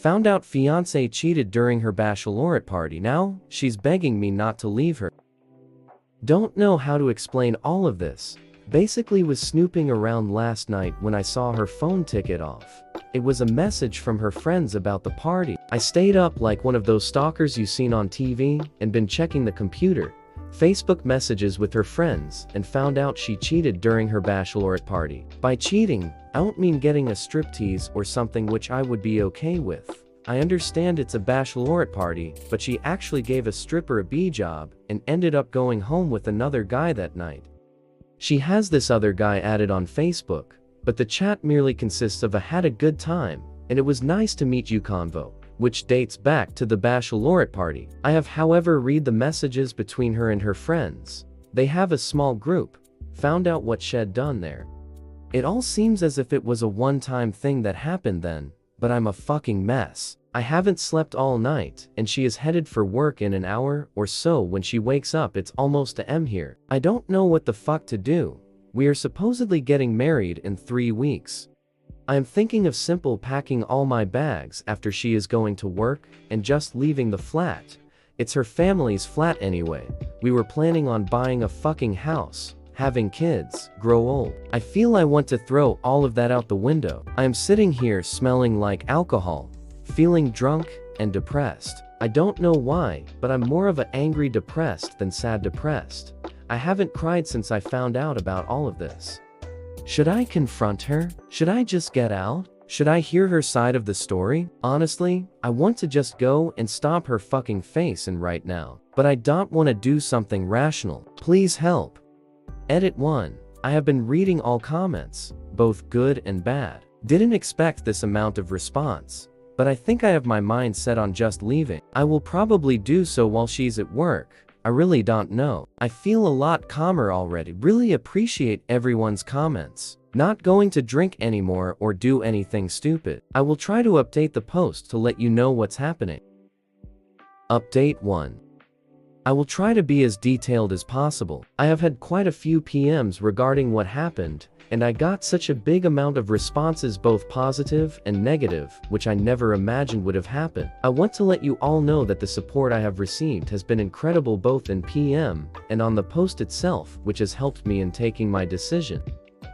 Found out fiancé cheated during her bachelorette party. Now, she's begging me not to leave her. Don't know how to explain all of this. Basically was snooping around last night when I saw her phone ticket off. It was a message from her friends about the party. I stayed up like one of those stalkers you seen on TV and been checking the computer, Facebook messages with her friends, and found out she cheated during her bachelorette party. By cheating, I don't mean getting a striptease or something, which I would be okay with. I understand it's a bachelorette party, but she actually gave a stripper a B job and ended up going home with another guy that night. She has this other guy added on Facebook, but the chat merely consists of a "had a good time, and it was nice to meet you" convo, which dates back to the bachelorette party. I have however read the messages between her and her friends. They have a small group. Found out what she'd done there. It all seems as if it was a one-time thing that happened then, but I'm a fucking mess. I haven't slept all night, and she is headed for work in an hour or so. When she wakes up, it's almost a.m. here. I don't know what the fuck to do. We are supposedly getting married in 3 weeks. I am thinking of simple packing all my bags after she is going to work and just leaving the flat. It's her family's flat anyway. We were planning on buying a fucking house, having kids, grow old. I feel I want to throw all of that out the window. I am sitting here smelling like alcohol, feeling drunk and depressed. I don't know why, but I'm more of an angry depressed than sad depressed. I haven't cried since I found out about all of this. Should I confront her? Should I just get out? Should I hear her side of the story? Honestly, I want to just go and stomp her fucking face in right now. But I don't want to do something rational. Please help. Edit 1. I have been reading all comments, both good and bad. Didn't expect this amount of response, but I think I have my mind set on just leaving. I will probably do so while she's at work. I really don't know. I feel a lot calmer already. Really appreciate everyone's comments. Not going to drink anymore or do anything stupid. I will try to update the post to let you know what's happening. Update 1. I will try to be as detailed as possible. I have had quite a few PMs regarding what happened, and I got such a big amount of responses, both positive and negative, which I never imagined would have happened. I want to let you all know that the support I have received has been incredible, both in PM and on the post itself, which has helped me in taking my decision.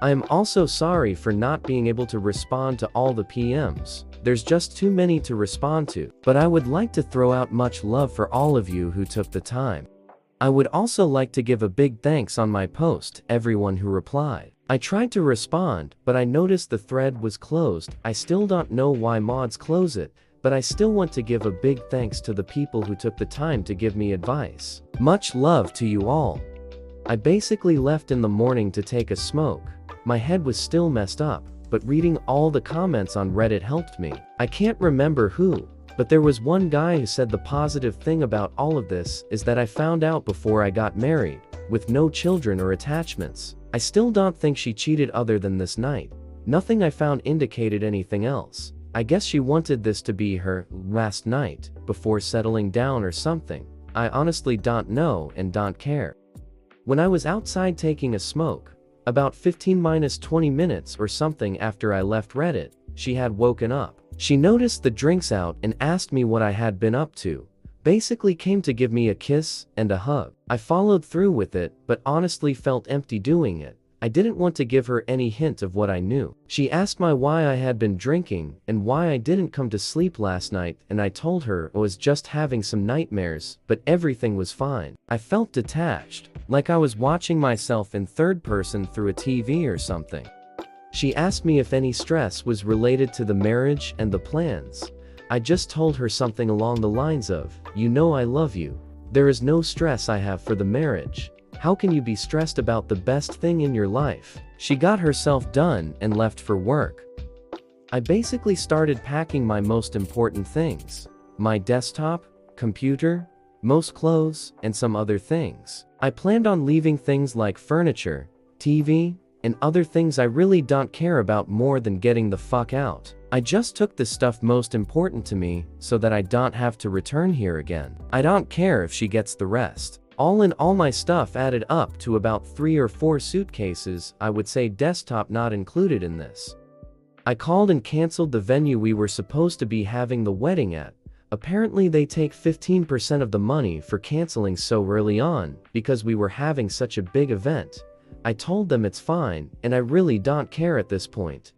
I am also sorry for not being able to respond to all the PMs. There's just too many to respond to, but I would like to throw out much love for all of you who took the time. I would also like to give a big thanks on my post to everyone who replied. I tried to respond, but I noticed the thread was closed. I still don't know why mods close it, but I still want to give a big thanks to the people who took the time to give me advice. Much love to you all. I basically left in the morning to take a smoke. My head was still messed up, but reading all the comments on Reddit helped me. I can't remember who, but there was one guy who said the positive thing about all of this is that I found out before I got married, with no children or attachments. I still don't think she cheated other than this night. Nothing I found indicated anything else. I guess she wanted this to be her last night before settling down or something. I honestly don't know and don't care. When I was outside taking a smoke, about 15-20 minutes or something after I left Reddit, she had woken up. She noticed the drinks out and asked me what I had been up to. Basically came to give me a kiss and a hug. I followed through with it, but honestly felt empty doing it. I didn't want to give her any hint of what I knew. She asked me why I had been drinking and why I didn't come to sleep last night, and I told her I was just having some nightmares, but everything was fine. I felt detached, like I was watching myself in third person through a TV or something. She asked me if any stress was related to the marriage and the plans. I just told her something along the lines of, "You know I love you. There is no stress I have for the marriage. How can you be stressed about the best thing in your life?" She got herself done and left for work. I basically started packing my most important things. My desktop, computer, most clothes, and some other things. I planned on leaving things like furniture, TV, and other things I really don't care about more than getting the fuck out. I just took the stuff most important to me so that I don't have to return here again. I don't care if she gets the rest. All in all, my stuff added up to about 3 or 4 suitcases, I would say desktop not included in this. I called and canceled the venue we were supposed to be having the wedding at. Apparently they take 15% of the money for canceling so early on because we were having such a big event. I told them it's fine, and I really don't care at this point.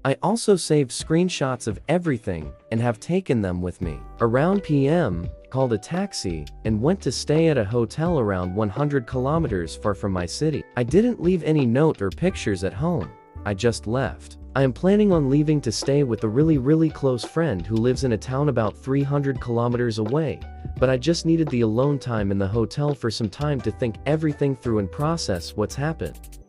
I also saved screenshots of everything and have taken them with me. Around PM, called a taxi and went to stay at a hotel around 100 kilometers far from my city. I didn't leave any note or pictures at home. I just left. I am planning on leaving to stay with a really close friend who lives in a town about 300 kilometers away, but I just needed the alone time in the hotel for some time to think everything through and process what's happened.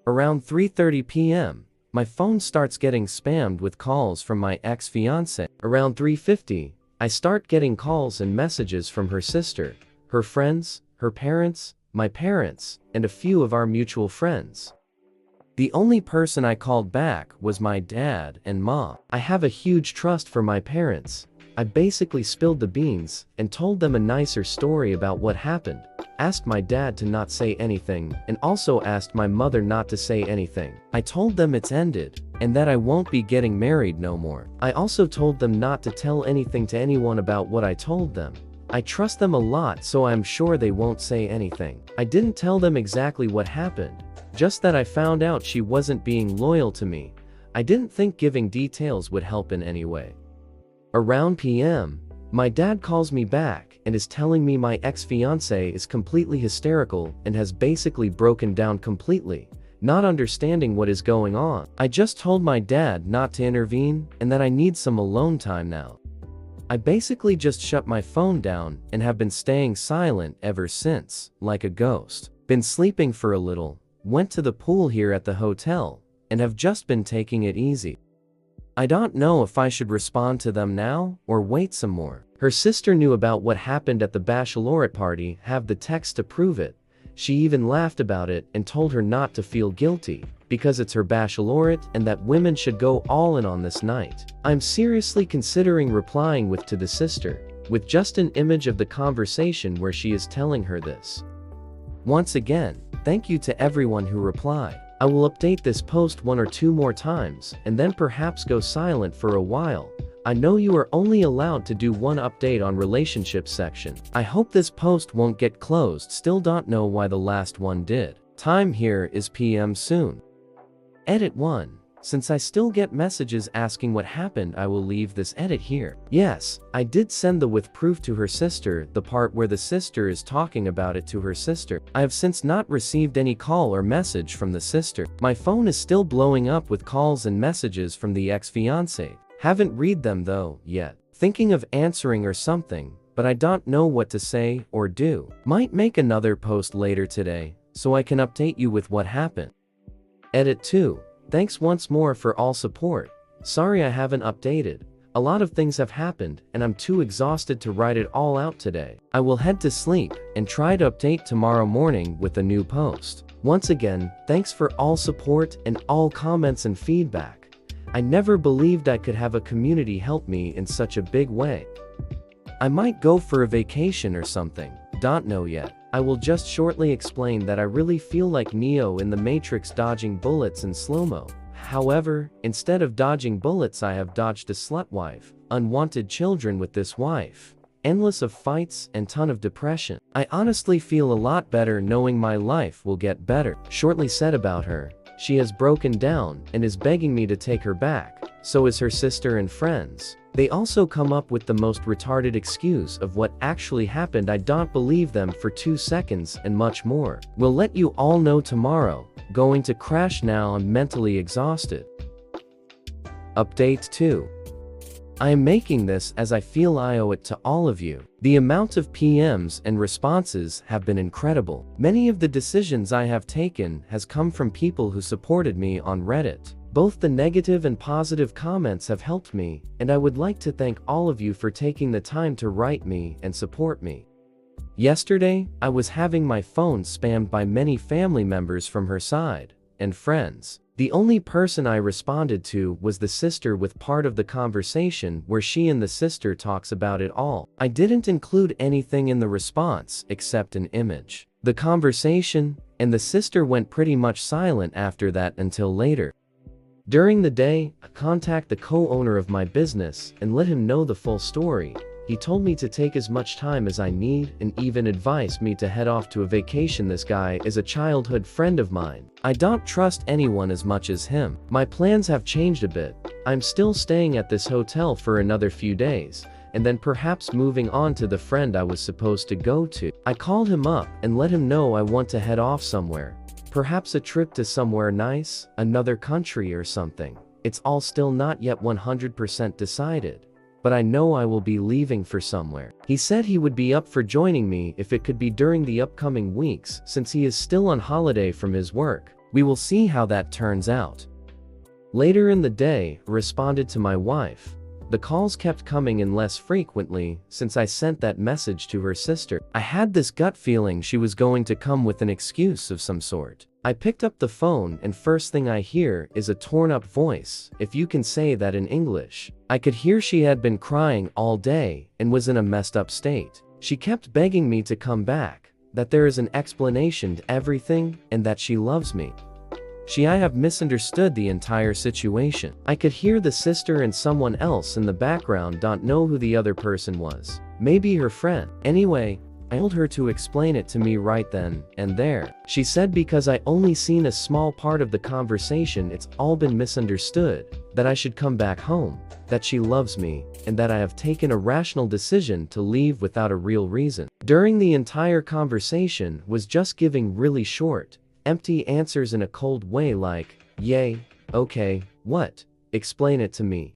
Around 3:30 p.m., my phone starts getting spammed with calls from my ex-fiancé. Around 3:50, I start getting calls and messages from her sister, her friends, her parents, my parents, and a few of our mutual friends. The only person I called back was my dad and mom. I have a huge trust for my parents. I basically spilled the beans and told them a nicer story about what happened, asked my dad to not say anything, and also asked my mother not to say anything. I told them it's ended, and that I won't be getting married no more. I also told them not to tell anything to anyone about what I told them. I trust them a lot, so I'm sure they won't say anything. I didn't tell them exactly what happened, just that I found out she wasn't being loyal to me. I didn't think giving details would help in any way. Around PM, my dad calls me back and is telling me my ex-fiancé is completely hysterical and has basically broken down completely, not understanding what is going on. I just told my dad not to intervene and that I need some alone time now. I basically just shut my phone down and have been staying silent ever since, like a ghost. Been sleeping for a little, went to the pool here at the hotel, and have just been taking it easy. I don't know if I should respond to them now or wait some more. Her sister knew about what happened at the bachelorette party, have the text to prove it. She even laughed about it and told her not to feel guilty, because it's her bachelorette and that women should go all in on this night. I'm seriously considering replying to the sister, with just an image of the conversation where she is telling her this. Once again, thank you to everyone who replied. I will update this post 1 or 2 more times and then perhaps go silent for a while. I know you are only allowed to do 1 update on relationships section. I hope this post won't get closed, still don't know why the last one did. Time here is PM soon. Edit 1. Since I still get messages asking what happened, I will leave this edit here. Yes, I did send the with proof to her sister, the part where the sister is talking about it to her sister. I have since not received any call or message from the sister. My phone is still blowing up with calls and messages from the ex-fiancé. Haven't read them though, yet. Thinking of answering or something, but I don't know what to say or do. Might make another post later today, so I can update you with what happened. Edit 2. Thanks once more for all support. Sorry I haven't updated. A lot of things have happened and I'm too exhausted to write it all out today. I will head to sleep and try to update tomorrow morning with a new post. Once again, thanks for all support and all comments and feedback. I never believed I could have a community help me in such a big way. I might go for a vacation or something, don't know yet. I will just shortly explain that I really feel like Neo in the Matrix dodging bullets in slow-mo. However, instead of dodging bullets I have dodged a slut wife, unwanted children with this wife, endless of fights and ton of depression. I honestly feel a lot better knowing my life will get better. Shortly said about her, she has broken down and is begging me to take her back, so is her sister and friends. They also come up with the most retarded excuse of what actually happened. I don't believe them for 2 seconds and much more. We'll let you all know tomorrow. Going to crash now, I'm mentally exhausted. Update 2. I am making this as I feel I owe it to all of you. The amount of PMs and responses have been incredible. Many of the decisions I have taken has come from people who supported me on Reddit. Both the negative and positive comments have helped me, and I would like to thank all of you for taking the time to write me and support me. Yesterday, I was having my phone spammed by many family members from her side, and friends. The only person I responded to was the sister with part of the conversation where she and the sister talks about it all. I didn't include anything in the response except an image. The conversation, and the sister went pretty much silent after that until later. During the day, I contact the co-owner of my business and let him know the full story. He told me to take as much time as I need and even advised me to head off to a vacation. This guy is a childhood friend of mine. I don't trust anyone as much as him. My plans have changed a bit. I'm still staying at this hotel for another few days, and then perhaps moving on to the friend I was supposed to go to. I called him up and let him know I want to head off somewhere. Perhaps a trip to somewhere nice, another country or something. It's all still not yet 100% decided, but I know I will be leaving for somewhere. He said he would be up for joining me if it could be during the upcoming weeks, since he is still on holiday from his work. We will see how that turns out. Later in the day, I responded to my wife. The calls kept coming in less frequently since I sent that message to her sister. I had this gut feeling she was going to come with an excuse of some sort. I picked up the phone and first thing I hear is a torn-up voice, if you can say that in English. I could hear she had been crying all day and was in a messed up state. She kept begging me to come back, that there is an explanation to everything, and that she loves me. I have misunderstood the entire situation. I could hear the sister and someone else in the background. Don't know who the other person was. Maybe her friend. Anyway, I told her to explain it to me right then and there. She said because I only seen a small part of the conversation, it's all been misunderstood, that I should come back home, that she loves me, and that I have taken a rational decision to leave without a real reason. During the entire conversation was just giving really short, empty answers in a cold way like, yay, okay, what? Explain it to me.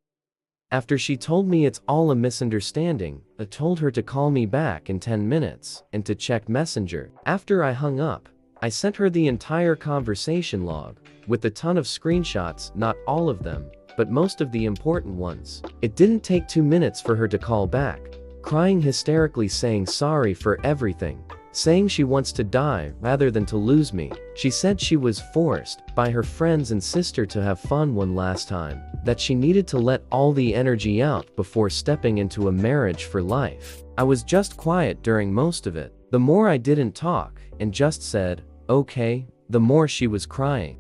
After she told me it's all a misunderstanding, I told her to call me back in 10 minutes and to check Messenger. After I hung up, I sent her the entire conversation log with a ton of screenshots, not all of them, but most of the important ones. It didn't take 2 minutes for her to call back, crying hysterically, saying sorry for everything, saying she wants to die rather than to lose me. She said she was forced by her friends and sister to have fun one last time, that she needed to let all the energy out before stepping into a marriage for life. I was just quiet during most of it. The more I didn't talk and just said, okay, the more she was crying.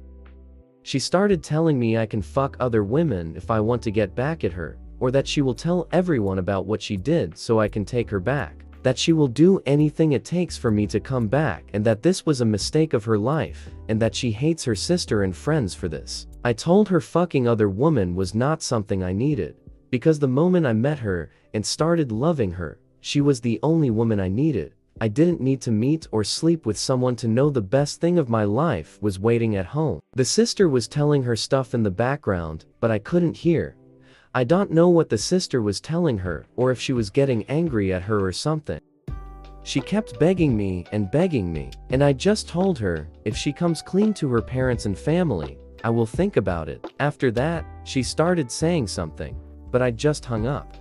She started telling me I can fuck other women if I want to get back at her, or that she will tell everyone about what she did so I can take her back. That she will do anything it takes for me to come back, and that this was a mistake of her life, and that she hates her sister and friends for this. I told her fucking other women was not something I needed, because the moment I met her and started loving her, she was the only woman I needed. I didn't need to meet or sleep with someone to know the best thing of my life was waiting at home. The sister was telling her stuff in the background, but I couldn't hear. I don't know what the sister was telling her, or if she was getting angry at her or something. She kept begging me, and I just told her, if she comes clean to her parents and family, I will think about it. After that, she started saying something, but I just hung up.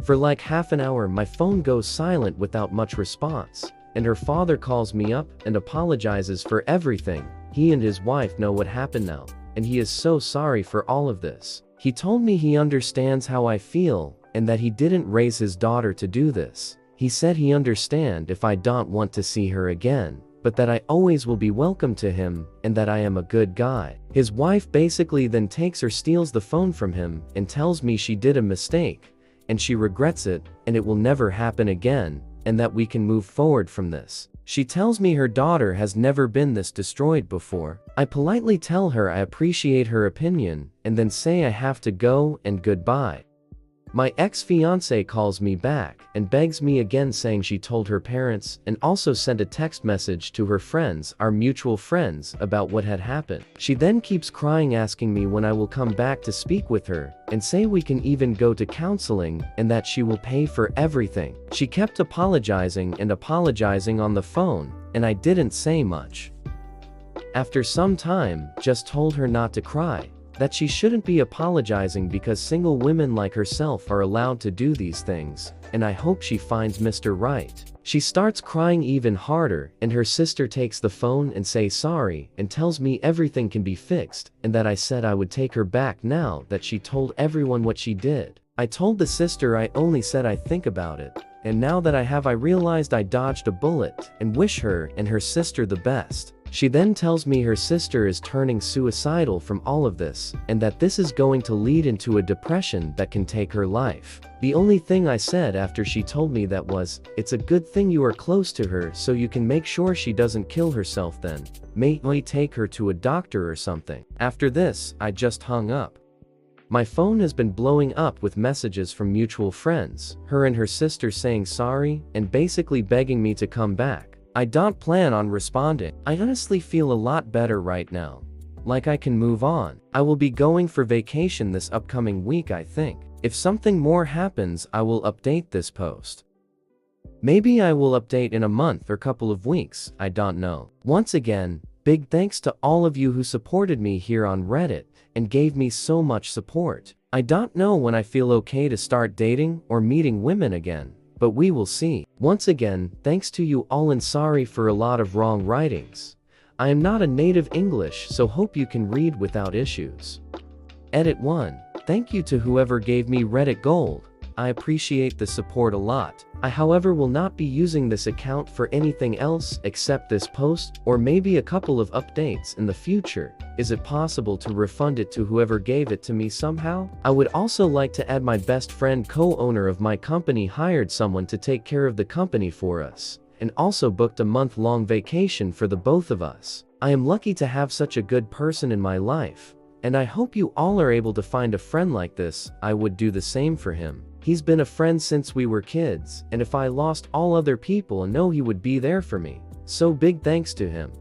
For like half an hour my phone goes silent without much response, and her father calls me up and apologizes for everything. He and his wife know what happened now, and he is so sorry for all of this. He told me he understands how I feel, and that he didn't raise his daughter to do this. He said he understands if I don't want to see her again, but that I always will be welcome to him, and that I am a good guy. His wife basically then takes or steals the phone from him, and tells me she did a mistake, and she regrets it, and it will never happen again, and that we can move forward from this. She tells me her daughter has never been this destroyed before. I politely tell her I appreciate her opinion, and then say I have to go and goodbye. My ex-fiancé calls me back and begs me again, saying she told her parents and also sent a text message to her friends, our mutual friends, about what had happened. She then keeps crying, asking me when I will come back to speak with her, and say we can even go to counseling and that she will pay for everything. She kept apologizing and apologizing on the phone, and I didn't say much. After some time, just told her not to cry, that she shouldn't be apologizing because single women like herself are allowed to do these things, and I hope she finds Mr. Right. She starts crying even harder, and her sister takes the phone and says sorry and tells me everything can be fixed, and that I said I would take her back now that she told everyone what she did. I told the sister I only said I think about it, and now that I realized I dodged a bullet, and wish her and her sister the best. She then tells me her sister is turning suicidal from all of this, and that this is going to lead into a depression that can take her life. The only thing I said after she told me that was, "It's a good thing you are close to her so you can make sure she doesn't kill herself then. May we take her to a doctor or something?" After this, I just hung up. My phone has been blowing up with messages from mutual friends, her and her sister saying sorry, and basically begging me to come back. I don't plan on responding. I honestly feel a lot better right now. Like I can move on. I will be going for vacation this upcoming week, I think. If something more happens, I will update this post. Maybe I will update in a month or couple of weeks, I don't know. Once again, big thanks to all of you who supported me here on Reddit and gave me so much support. I don't know when I feel okay to start dating or meeting women again, but we will see. Once again, thanks to you all and sorry for a lot of wrong writings. I am not a native English, so hope you can read without issues. Edit 1. Thank you to whoever gave me Reddit Gold. I appreciate the support a lot. I however will not be using this account for anything else except this post or maybe a couple of updates in the future. Is it possible to refund it to whoever gave it to me somehow? I would also like to add my best friend co-owner of my company hired someone to take care of the company for us and also booked a month-long vacation for the both of us. I am lucky to have such a good person in my life, and I hope you all are able to find a friend like this. I would do the same for him. He's been a friend since we were kids, and if I lost all other people, I know he would be there for me. So big thanks to him.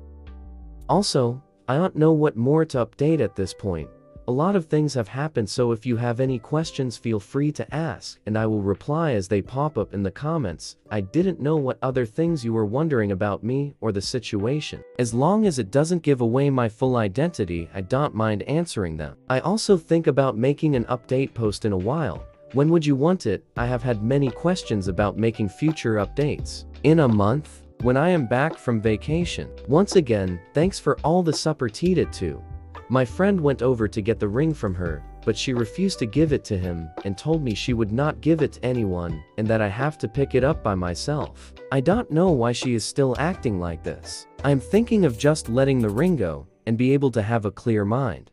Also, I don't know what more to update at this point. A lot of things have happened, so if you have any questions, feel free to ask, and I will reply as they pop up in the comments. I didn't know what other things you were wondering about me or the situation. As long as it doesn't give away my full identity, I don't mind answering them. I also think about making an update post in a while. When would you want it? I have had many questions about making future updates. In a month? When I am back from vacation. Once again, thanks for all the support too. My friend went over to get the ring from her, but she refused to give it to him and told me she would not give it to anyone and that I have to pick it up by myself. I don't know why she is still acting like this. I'm thinking of just letting the ring go and be able to have a clear mind.